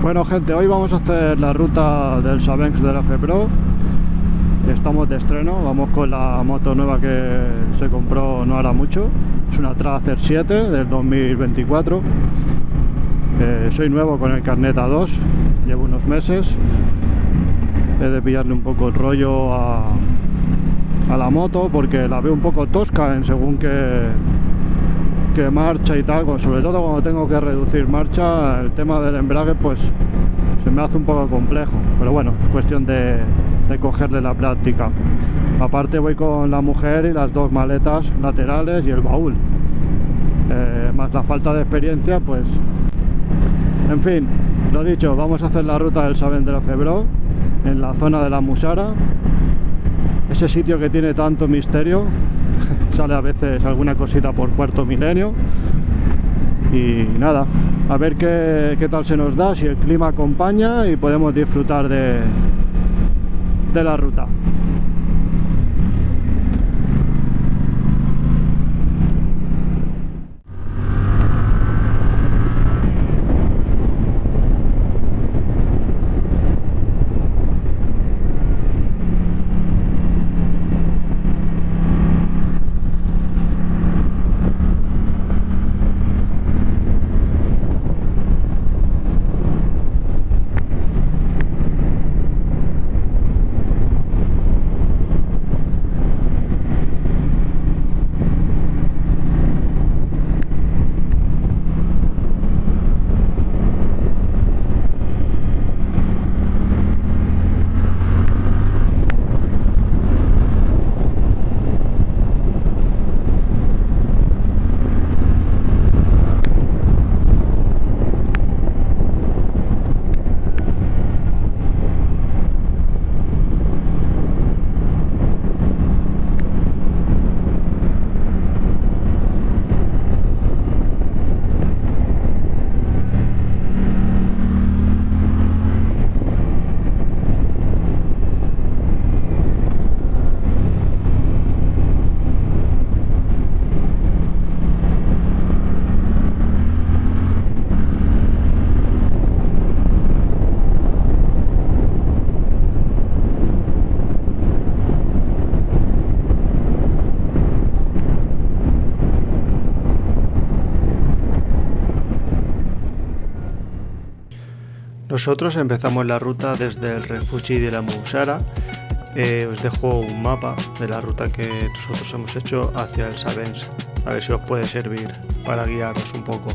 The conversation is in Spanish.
Bueno gente, hoy vamos a hacer la ruta del Savens de la Febró. Estamos de estreno, vamos con la moto nueva que se compró no hará mucho. Es una Tracer 7 del 2024. Soy nuevo con el carnet A2, llevo unos meses. He de pillarle un poco el rollo a la moto porque la veo un poco tosca en según que marcha y tal, sobre todo cuando tengo que reducir marcha. El tema del embrague pues se me hace un poco complejo, pero bueno, cuestión de cogerle la práctica. Aparte voy con la mujer y las dos maletas laterales y el baúl, más la falta de experiencia, pues en fin, lo dicho, vamos a hacer la ruta del Savens de la Febró en la zona de la Musara, ese sitio que tiene tanto misterio. Sale a veces alguna cosita por Cuarto Milenio y nada, a ver qué tal se nos da, si el clima acompaña y podemos disfrutar de la ruta. Nosotros empezamos la ruta desde el refugio de la Musara. Os dejo un mapa de la ruta que nosotros hemos hecho hacia el Savens, a ver si os puede servir para guiaros un poco.